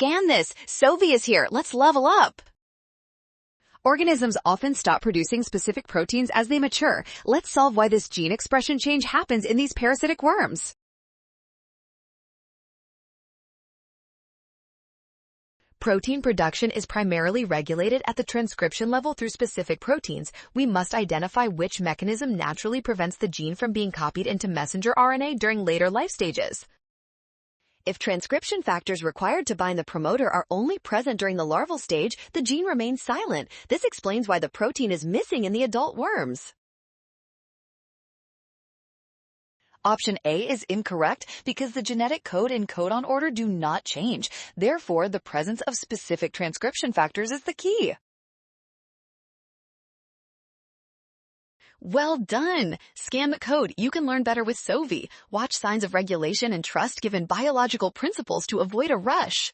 Scan this. Sovi is here. Let's level up. Organisms often stop producing specific proteins as they mature. Let's solve why this gene expression change happens in these parasitic worms. Protein production is primarily regulated at the transcription level through specific proteins. We must identify which mechanism naturally prevents the gene from being copied into messenger RNA during later life stages. If transcription factors required to bind the promoter are only present during the larval stage, the gene remains silent. This explains why the protein is missing in the adult worms. Option A is incorrect because the genetic code and codon order do not change. Therefore, the presence of specific transcription factors is the key. Well done! Scan the code. You can learn better with Sovi. Watch signs of regulation and trust given biological principles to avoid a rush.